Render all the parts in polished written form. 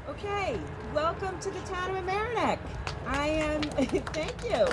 Okay, welcome to the town of Mamaroneck. I am, thank you.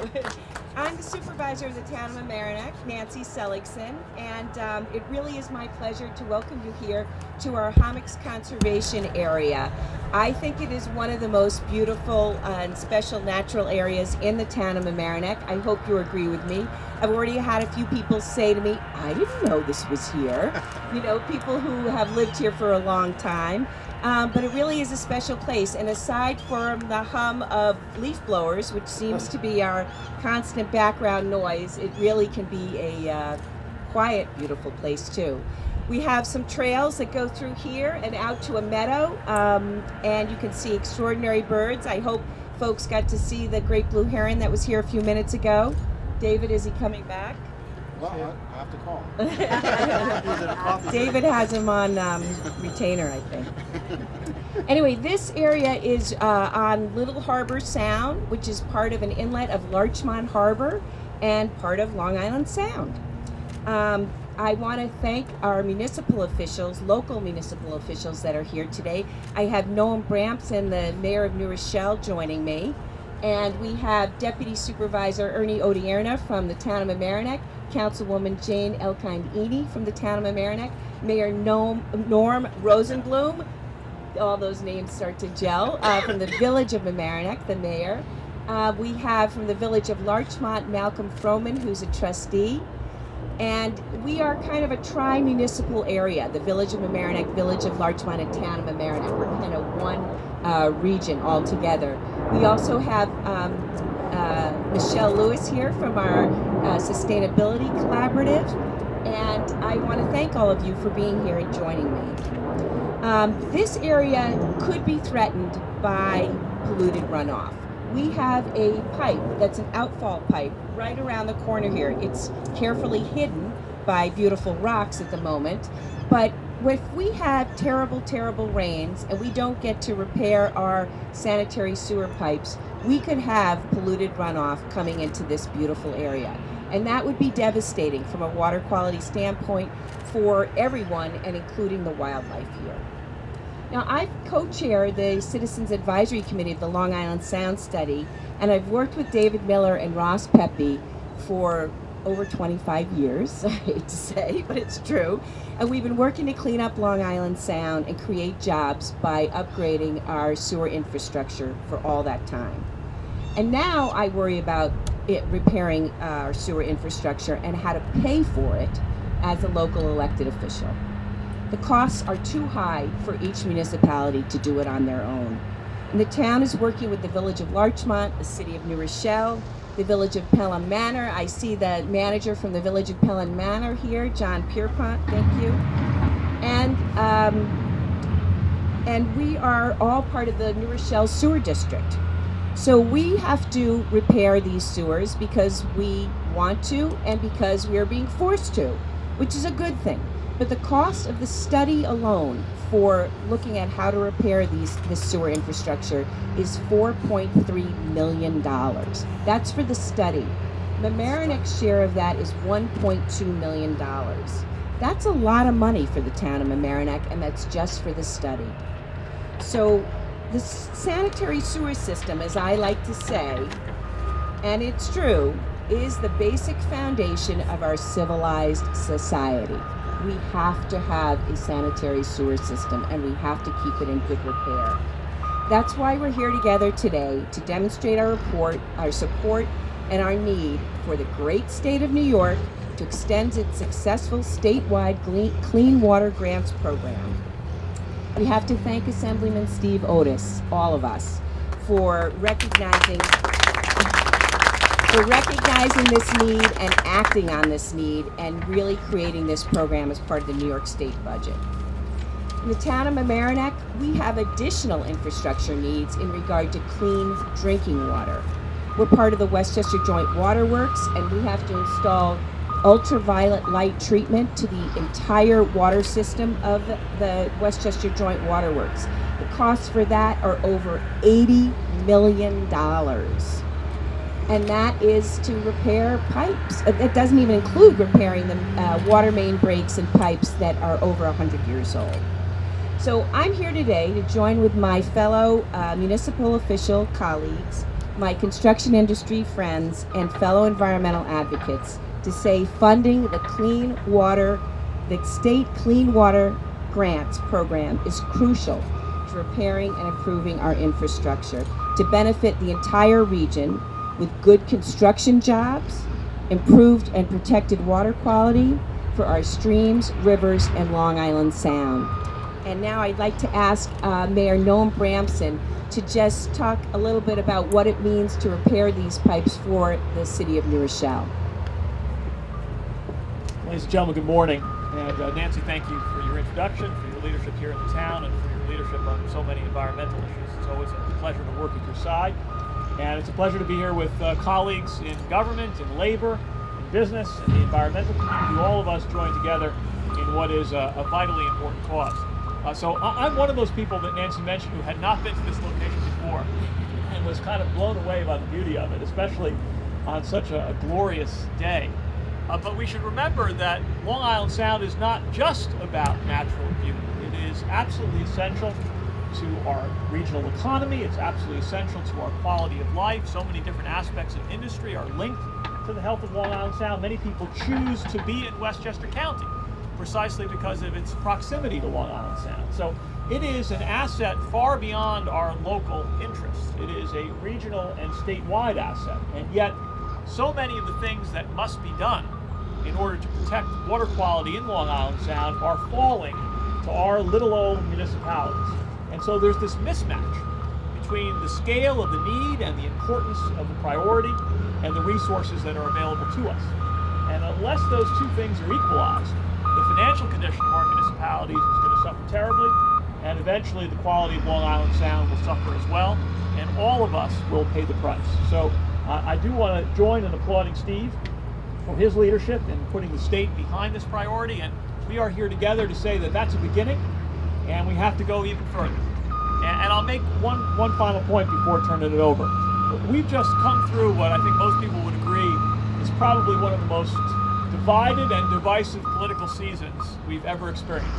I'm the supervisor of the town of Mamaroneck, Nancy Seligson, and it really is my pleasure to welcome you here to our Hommocks conservation area. I think it is one of the most beautiful and special natural areas in the town of Mamaroneck. I hope you agree with me. I've already had a few people say to me, I didn't know this was here. You know, people who have lived here for a long time. But it really is a special place, and aside from the hum of leaf blowers, which seems to be our constant background noise, it really can be a quiet, beautiful place too. We have some trails that go through here and out to a meadow, and you can see extraordinary birds. I hope folks got to see the great blue heron that was here a few minutes ago. David, is he coming back? Well, I have to call. David has him on retainer, I think. Anyway, this area is on Little Harbor Sound, which is part of an inlet of Larchmont Harbor and part of Long Island Sound. I want to thank our municipal officials, local municipal officials that are here today. I have Noam Bramson, the mayor of New Rochelle, joining me. And we have Deputy Supervisor Ernie Odierna from the town of Mamaroneck, Councilwoman Jane Elkind-Eady from the town of Mamaroneck, Mayor Norm Rosenblum, all those names start to gel, from the village of Mamaroneck, the mayor. We have from the village of Larchmont, Malcolm Froman, who's a trustee. And we are kind of a tri-municipal area, the village of Mamaroneck, village of Larchmont, and town of Mamaroneck. We're kind of one region all together. We also have Michelle Lewis here from our Sustainability Collaborative, and I want to thank all of you for being here and joining me. This area could be threatened by polluted runoff. We have a pipe that's an outfall pipe right around the corner here. It's carefully hidden by beautiful rocks at the moment, but if we have terrible, terrible rains and we don't get to repair our sanitary sewer pipes, we could have polluted runoff coming into this beautiful area. And that would be devastating from a water quality standpoint for everyone, and including the wildlife here. Now, I co-chair the Citizens Advisory Committee of the Long Island Sound Study, and I've worked with David Miller and Ross Pepe for over 25 years, I hate to say, but it's true. And we've been working to clean up Long Island Sound and create jobs by upgrading our sewer infrastructure for all that time. And now I worry about repairing our sewer infrastructure and how to pay for it as a local elected official. The costs are too high for each municipality to do it on their own. And the town is working with the village of Larchmont, the city of New Rochelle, the village of Pelham Manor. I see the manager from the village of Pelham Manor here, John Pierpont, thank you. And we are all part of the New Rochelle Sewer District. So we have to repair these sewers because we want to and because we are being forced to, which is a good thing. But the cost of the study alone for looking at how to repair this sewer infrastructure is $4.3 million. That's for the study. Mamaroneck's share of that is $1.2 million. That's a lot of money for the town of Mamaroneck, and that's just for the study. So the sanitary sewer system, as I like to say, and it's true, is the basic foundation of our civilized society. We have to have a sanitary sewer system, and we have to keep it in good repair. That's why we're here together today, to demonstrate our support, and our need for the great state of New York to extend its successful statewide clean water grants program. We have to thank Assemblyman Steve Otis, all of us, for recognizing this need and acting on this need and really creating this program as part of the New York State budget. In the town of Mamaroneck, we have additional infrastructure needs in regard to clean drinking water. We're part of the Westchester Joint Waterworks, and we have to install ultraviolet light treatment to the entire water system of the Westchester Joint Waterworks. The costs for that are over $80 million. And that is to repair pipes. It doesn't even include repairing the water main breaks and pipes that are over 100 years old. So I'm here today to join with my fellow municipal official colleagues, my construction industry friends, and fellow environmental advocates to say funding the state clean water grants program is crucial to repairing and improving our infrastructure to benefit the entire region with good construction jobs, improved and protected water quality for our streams, rivers, and Long Island Sound. And now I'd like to ask Mayor Noam Bramson to just talk a little bit about what it means to repair these pipes for the city of New Rochelle. Ladies and gentlemen, good morning. And Nancy, thank you for your introduction, for your leadership here in the town, and for your leadership on so many environmental issues. It's always a pleasure to work at your side. And it's a pleasure to be here with colleagues in government, in labor, in business, and the environmental community, all of us joined together in what is a vitally important cause. So I'm one of those people that Nancy mentioned who had not been to this location before and was kind of blown away by the beauty of it, especially on such a glorious day. But we should remember that Long Island Sound is not just about natural beauty. It is absolutely essential to our regional economy. It's absolutely essential to our quality of life. So many different aspects of industry are linked to the health of Long Island Sound. Many people choose to be in Westchester County precisely because of its proximity to Long Island Sound. So it is an asset far beyond our local interests. It is a regional and statewide asset. And yet, so many of the things that must be done in order to protect water quality in Long Island Sound are falling to our little old municipalities. And so there's this mismatch between the scale of the need and the importance of the priority and the resources that are available to us. And unless those two things are equalized, the financial condition of our municipalities is going to suffer terribly, and eventually the quality of Long Island Sound will suffer as well, and all of us will pay the price. So I do want to join in applauding Steve for his leadership in putting the state behind this priority, and we are here together to say that that's a beginning, and we have to go even further. And I'll make one final point before turning it over. We've just come through what I think most people would agree is probably one of the most divided and divisive political seasons we've ever experienced.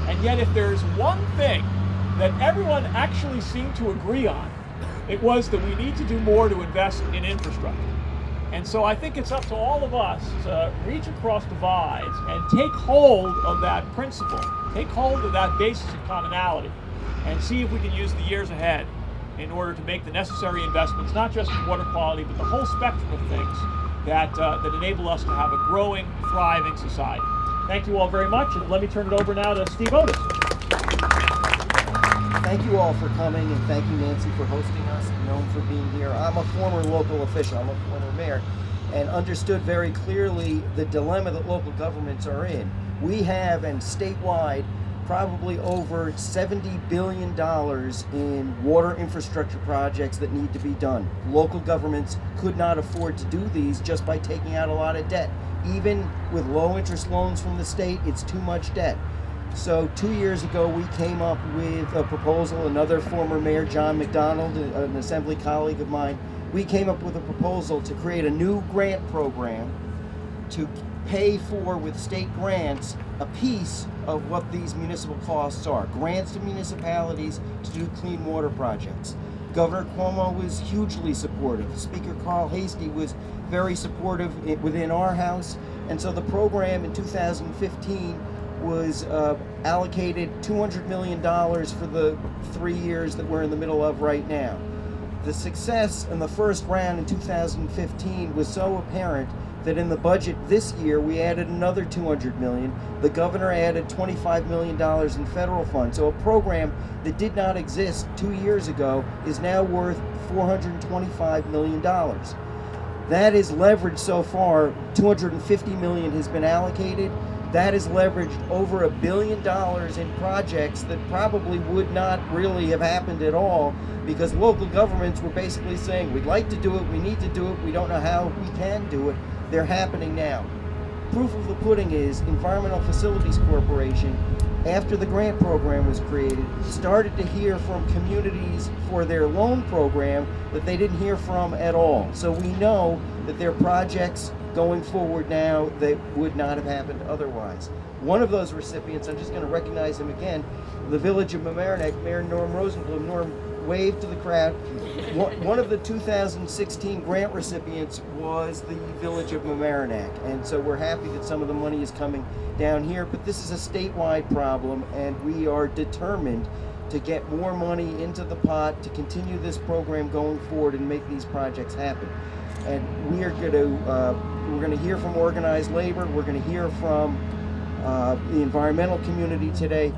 And yet if there's one thing that everyone actually seemed to agree on, it was that we need to do more to invest in infrastructure. And so I think it's up to all of us to reach across divides and take hold of that principle, take hold of that basis of commonality, and see if we can use the years ahead in order to make the necessary investments, not just in water quality, but the whole spectrum of things that enable us to have a growing, thriving society. Thank you all very much, and let me turn it over now to Steve Otis. Thank you all for coming, and thank you, Nancy, for hosting us, and Noam for being here. I'm a former local official, I'm a former mayor, and understood very clearly the dilemma that local governments are in. We have, and statewide, probably over $70 billion in water infrastructure projects that need to be done. Local governments could not afford to do these just by taking out a lot of debt. Even with low interest loans from the state, it's too much debt. So 2 years ago, we came up with a proposal, another former mayor, John McDonald, an assembly colleague of mine, we came up with a proposal to create a new grant program to pay for, with state grants, a piece of what these municipal costs are. Grants to municipalities to do clean water projects. Governor Cuomo was hugely supportive. Speaker Carl Hastie was very supportive within our house. And so the program in 2015 was allocated $200 million for the 3 years that we're in the middle of right now. The success in the first round in 2015 was so apparent that in the budget this year we added another $200 million. The governor added $25 million in federal funds. So a program that did not exist 2 years ago is now worth $425 million. That is leveraged so far. $250 million has been allocated. That is leveraged over $1 billion in projects that probably would not really have happened at all, because local governments were basically saying, we'd like to do it, we need to do it, we don't know how we can do it. They're happening now. Proof of the pudding is Environmental Facilities Corporation, after the grant program was created, started to hear from communities for their loan program that they didn't hear from at all. So we know that their projects going forward now that would not have happened otherwise. One of those recipients, I'm just going to recognize him again, the Village of Mamaroneck, Mayor Norm Rosenblum. Norm, wave to the crowd. One of the 2016 grant recipients was the Village of Mamaroneck, and so we're happy that some of the money is coming down here, but this is a statewide problem, and we are determined to get more money into the pot to continue this program going forward and make these projects happen. And we're going to hear from organized labor. We're going to hear from the environmental community today.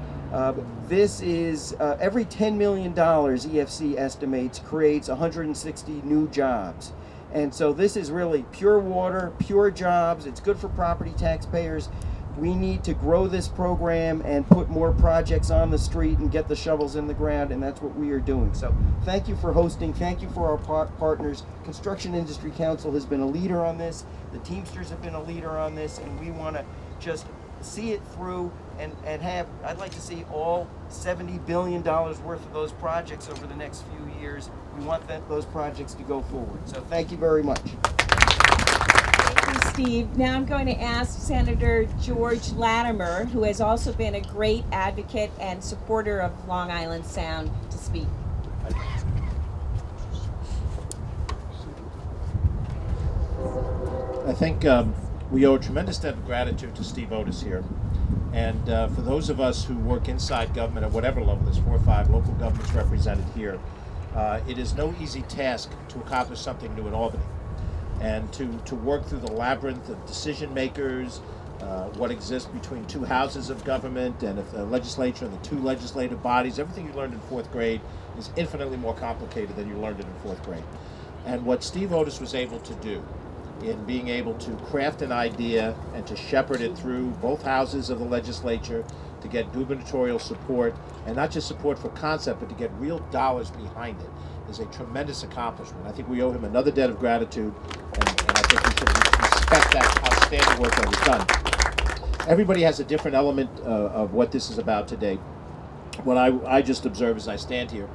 This is every $10 million EFC estimates creates 160 new jobs. And so this is really pure water, pure jobs. It's good for property taxpayers. We need to grow this program and put more projects on the street and get the shovels in the ground, and that's what we are doing. So thank you for hosting. Thank you for our partners. Construction Industry Council has been a leader on this. The Teamsters have been a leader on this, and we want to just see it through and have, I'd like to see all $70 billion worth of those projects over the next few years. We want those projects to go forward. So thank you very much. Thank you, Steve. Now I'm going to ask Senator George Latimer, who has also been a great advocate and supporter of Long Island Sound, to speak. I think we owe a tremendous debt of gratitude to Steve Otis here. And for those of us who work inside government at whatever level, there's 4 or 5 local governments represented here, it is no easy task to accomplish something new in Albany. And to work through the labyrinth of decision makers, what exists between 2 houses of government and the legislature and the 2 legislative bodies, everything you learned in 4th grade is infinitely more complicated than you learned it in 4th grade. And what Steve Otis was able to do in being able to craft an idea and to shepherd it through both houses of the legislature to get gubernatorial support, and not just support for concept, but to get real dollars behind it, is a tremendous accomplishment. I think we owe him another debt of gratitude, and I think we should respect that outstanding work that was done. Everybody has a different element of what this is about today. What I just observe as I stand here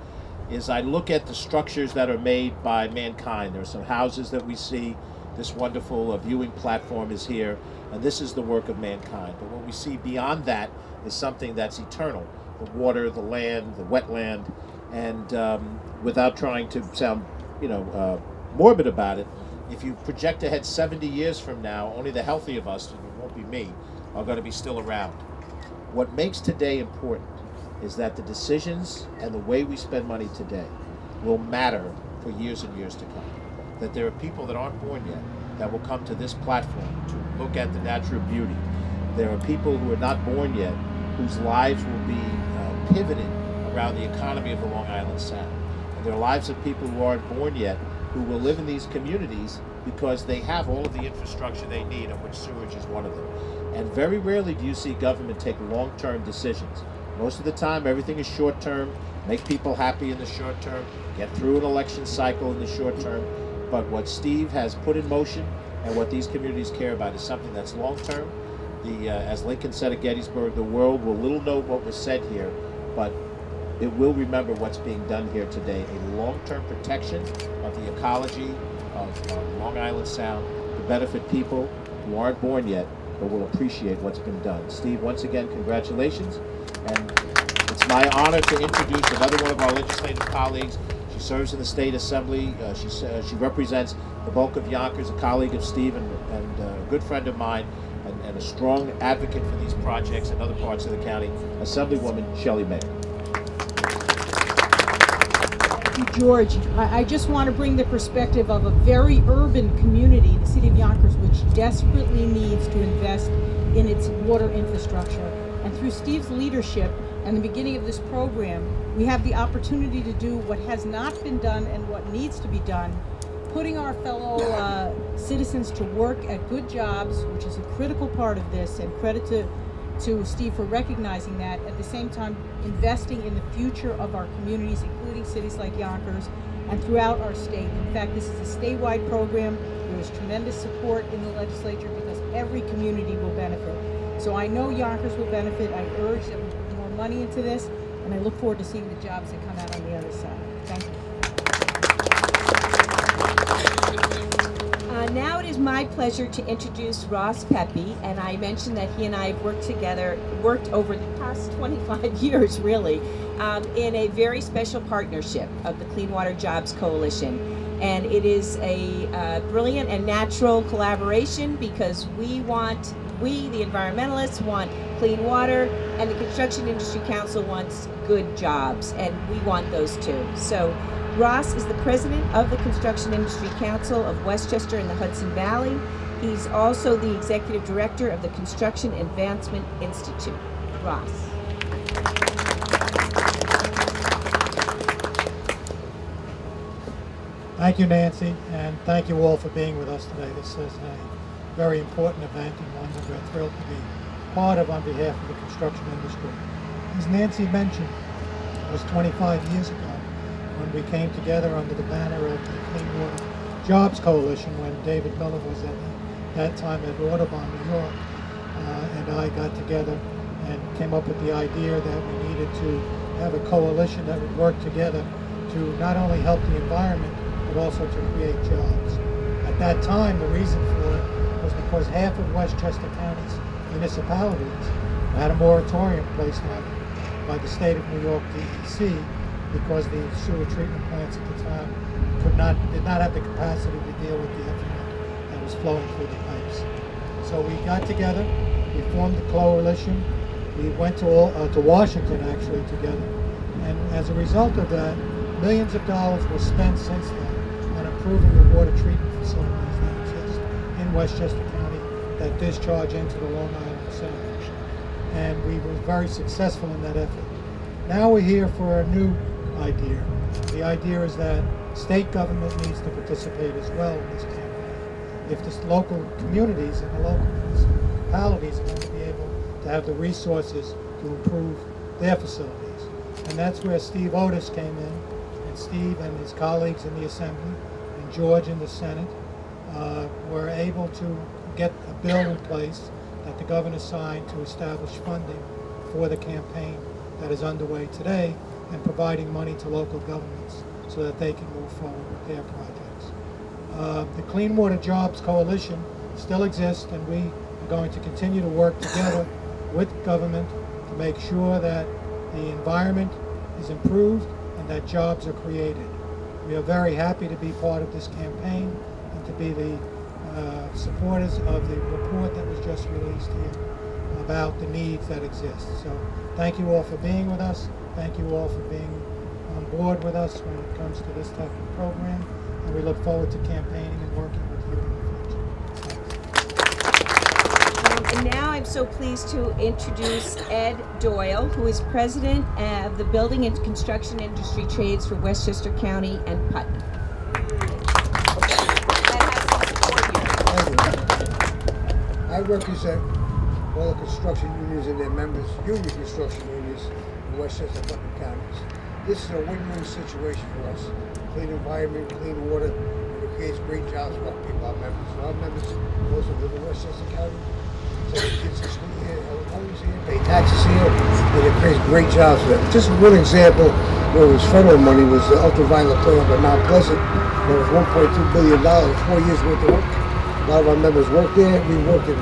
is I look at the structures that are made by mankind. There are some houses that we see. This wonderful viewing platform is here, and this is the work of mankind. But what we see beyond that is something that's eternal: the water, the land, the wetland. And without trying to sound, morbid about it, if you project ahead 70 years from now, only the healthy of us, and it won't be me, are going to be still around. What makes today important is that the decisions and the way we spend money today will matter for years and years to come. That there are people that aren't born yet that will come to this platform to look at the natural beauty. There are people who are not born yet whose lives will be pivoted around the economy of the Long Island Sound. And there are lives of people who aren't born yet who will live in these communities because they have all of the infrastructure they need, of which sewage is one of them. And very rarely do you see government take long-term decisions. Most of the time, everything is short-term, make people happy in the short term, get through an election cycle in the short term. But what Steve has put in motion and what these communities care about is something that's long-term. As Lincoln said at Gettysburg, the world will little know what was said here, but it will remember what's being done here today. A long-term protection of the ecology of Long Island Sound to benefit people who aren't born yet, but will appreciate what's been done. Steve, once again, congratulations. And it's my honor to introduce another one of our legislative colleagues. She serves in the State Assembly. She represents the bulk of Yonkers, a colleague of Steve and a good friend of mine, and a strong advocate for these projects in other parts of the county, Assemblywoman Shelley Mayer. George, I just want to bring the perspective of a very urban community, the city of Yonkers, which desperately needs to invest in its water infrastructure. And through Steve's leadership and the beginning of this program, we have the opportunity to do what has not been done and what needs to be done, putting our fellow citizens to work at good jobs, which is a critical part of this, and credit to Steve for recognizing that. At the same time, investing in the future of our communities, including cities like Yonkers, and throughout our state. In fact, this is a statewide program. There is tremendous support in the legislature because every community will benefit. So I know Yonkers will benefit. I urge that we put more money into this, and I look forward to seeing the jobs that come out on the other side. Thank you. Now it is my pleasure to introduce Ross Pepe, and I mentioned that he and I have worked over the past 25 years, really, in a very special partnership of the Clean Water Jobs Coalition. And it is a brilliant and natural collaboration because we, the environmentalists, want clean water, and the Construction Industry Council wants good jobs, and we want those too. So Ross is the president of the Construction Industry Council of Westchester and the Hudson Valley. He's also the executive director of the Construction Advancement Institute. Ross. Thank you, Nancy, and thank you all for being with us today. This is a very important event and one that we're thrilled to be part of on behalf of the construction industry. As Nancy mentioned, it was 25 years ago when we came together under the banner of the Clean Water Jobs Coalition when David Miller was at that time at Audubon, New York, and I got together and came up with the idea that we needed to have a coalition that would work together to not only help the environment, but also to create jobs. At that time, the reason for it was because half of Westchester County's municipalities had a moratorium placed on it by the state of New York DEC because the sewer treatment plants at the time did not have the capacity to deal with the effluent that was flowing through the pipes. So we got together, we formed a coalition, we went to Washington actually together, and as a result of that, millions of dollars were spent since then on improving the water treatment facilities that exist in Westchester County that discharge into the Long Island Sound. And we were very successful in that effort. Now we're here for a new idea. The idea is that state government needs to participate as well in this campaign. If the local communities and the local municipalities are going to be able to have the resources to improve their facilities. And that's where Steve Otis came in, and Steve and his colleagues in the Assembly, and George in the Senate, were able to get a bill in place that the governor signed to establish funding for the campaign that is underway today and providing money to local governments so that they can move forward with their projects. The Clean Water Jobs Coalition still exists, and we are going to continue to work together with government to make sure that the environment is improved and that jobs are created. We are very happy to be part of this campaign and to be the supporters of the report that was just released here about the needs that exist. So thank you all for being with us. Thank you all for being on board with us when it comes to this type of program. And we look forward to campaigning and working with you in the future. And now I'm so pleased to introduce Ed Doyle, who is president of the Building and Construction Industry Trades for Westchester County and Putnam. I represent all the construction unions and their members, union construction unions in Westchester and Putnam counties. This is a win-win situation for us. Clean environment, clean water, and it creates great jobs for our people, our members. So our members also live in Westchester County, send their kids to school here, have homes here, pay taxes here, and it creates great jobs for them. Just one example where it was federal money was the ultraviolet plant up at Mount Pleasant. There was $1.2 billion, 4 years worth of work. A lot of our members worked there. We worked in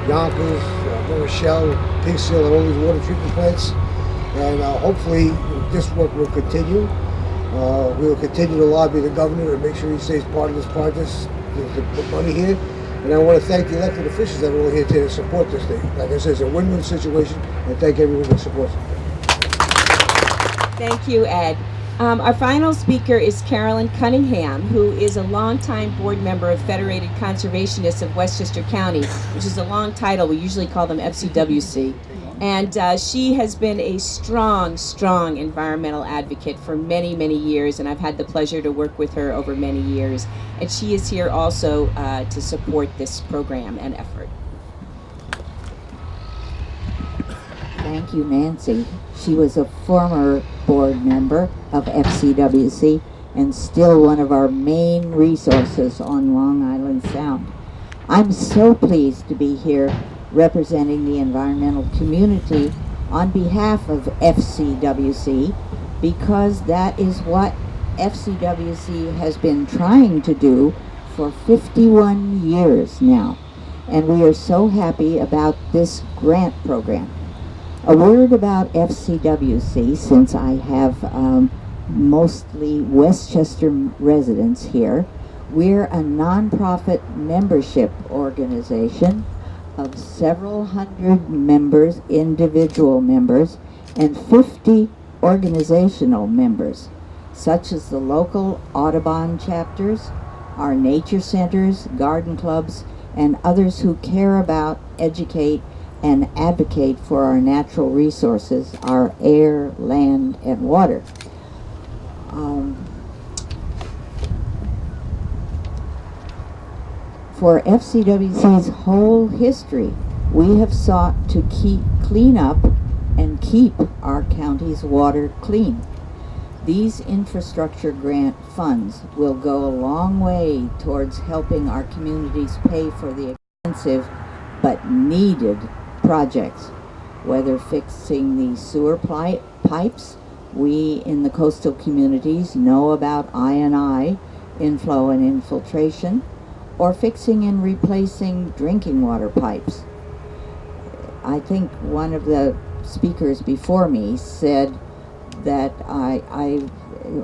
Yonkers, Rochelle, Pig Seal, and all these water treatment plants. And hopefully this work will continue. We will continue to lobby the governor and make sure he stays part of this project to put money here. And I want to thank the elected officials that are all here today to support this thing. Like I said, it's a win-win situation, and thank everyone that supports it. Thank you, Ed. Our final speaker is Carolyn Cunningham, who is a longtime board member of Federated Conservationists of Westchester County, which is a long title. We usually call them FCWC. And she has been a strong, strong environmental advocate for many, many years, and I've had the pleasure to work with her over many years. And she is here also to support this program and effort. Thank you, Nancy. She was a former board member of FCWC and still one of our main resources on Long Island Sound. I'm so pleased to be here representing the environmental community on behalf of FCWC, because that is what FCWC has been trying to do for 51 years now, and we are so happy about this grant program. A word about FCWC, since I have mostly Westchester residents here. We're a nonprofit membership organization of several hundred members, individual members, and 50 organizational members, such as the local Audubon chapters, our nature centers, garden clubs, and others who care about, educate, and advocate for our natural resources, our air, land, and water. For FCWC's whole history, we have sought to clean up and keep our county's water clean. These infrastructure grant funds will go a long way towards helping our communities pay for the expensive but needed projects, whether fixing the sewer pipes. We in the coastal communities know about I&I, inflow and infiltration, or fixing and replacing drinking water pipes. I think one of the speakers before me said that I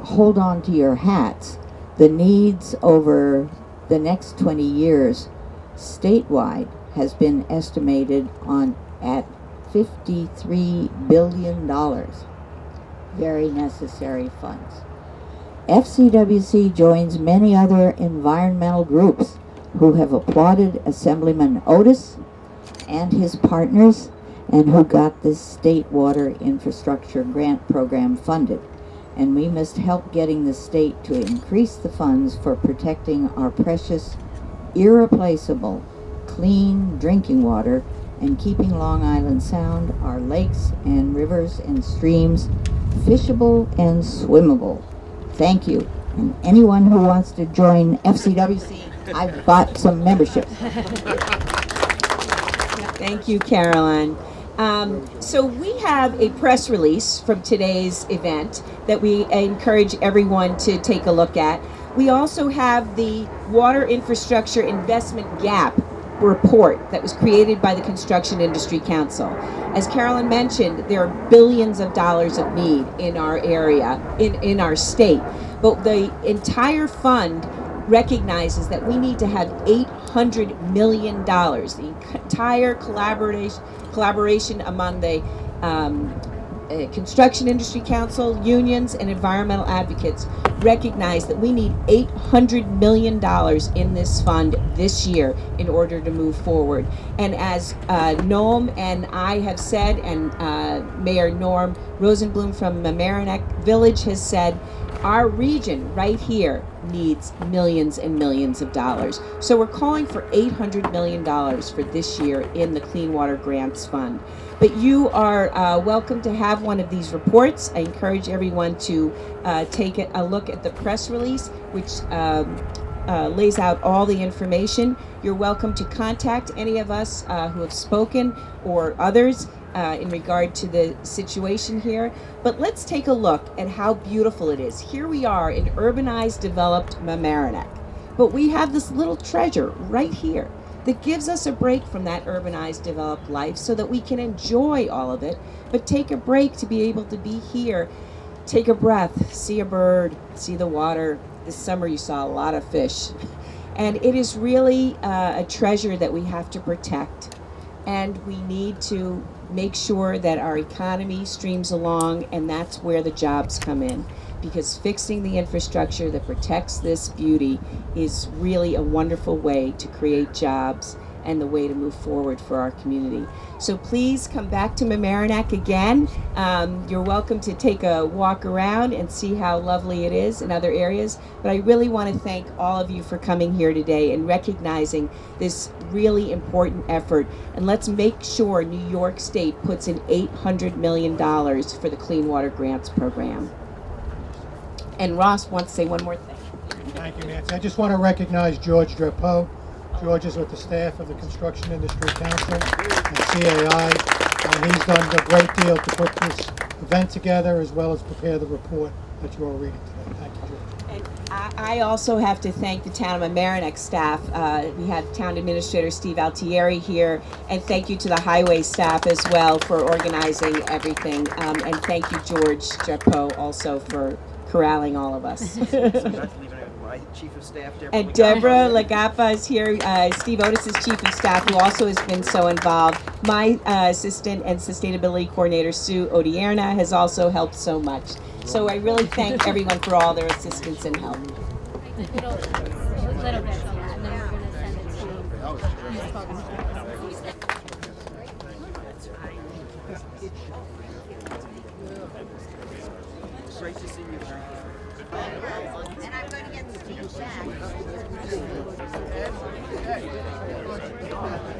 hold on to your hats. The needs over the next 20 years statewide has been estimated at $53 billion. Very necessary funds. FCWC joins many other environmental groups who have applauded Assemblyman Otis and his partners, and who got this state water infrastructure grant program funded. And we must help getting the state to increase the funds for protecting our precious, irreplaceable, clean drinking water and keeping Long Island Sound, our lakes and rivers and streams, fishable and swimmable. Thank you. And anyone who wants to join FCWC, I've bought some memberships. Thank you, Carolyn. So we have a press release from today's event that we encourage everyone to take a look at. We also have the Water Infrastructure Investment Gap report that was created by the Construction Industry Council. As Carolyn mentioned, there are billions of dollars of need in our area, in our state, but the entire fund recognizes that we need to have $800 million. The entire collaboration among the Construction Industry Council, unions, and environmental advocates recognize that we need $800 million in this fund this year in order to move forward. And as Noam and I have said, and Mayor Norm Rosenblum from Mamaroneck Village has said, our region right here needs millions and millions of dollars. So we're calling for $800 million for this year in the Clean Water Grants Fund. But you are welcome to have one of these reports. I encourage everyone to take a look at the press release, which lays out all the information. You're welcome to contact any of us who have spoken or others in regard to the situation here. But let's take a look at how beautiful it is. Here we are in urbanized, developed Mamaroneck. But we have this little treasure right here that gives us a break from that urbanized, developed life so that we can enjoy all of it, but take a break to be able to be here, take a breath, see a bird, see the water. This summer you saw a lot of fish. And it is really a treasure that we have to protect. And we need to make sure that our economy streams along, and that's where the jobs come in. Because fixing the infrastructure that protects this beauty is really a wonderful way to create jobs and the way to move forward for our community. So please come back to Mamaroneck again. You're welcome to take a walk around and see how lovely it is in other areas. But I really want to thank all of you for coming here today and recognizing this really important effort. And let's make sure New York State puts in $800 million for the Clean Water Grants Program. And Ross wants to say one more thing. Thank you, Nancy. I just want to recognize George Drapeau. George is with the staff of the Construction Industry Council and CAI, and he's done a great deal to put this event together as well as prepare the report that you're all reading today. Thank you, George. And I also have to thank the town of Mamaroneck staff. We have Town Administrator Steve Altieri here, and thank you to the highway staff as well for organizing everything. And thank you, George Drapeau, also for corralling all of us. My chief of staff, And Deborah Lagapa is here, Steve Otis's chief of staff, who also has been so involved. My assistant and sustainability coordinator, Sue Odierna, has also helped so much. So I really thank everyone for all their assistance and help. Little bit, and then we're gonna send it to Great to see you. And I'm going to get the back.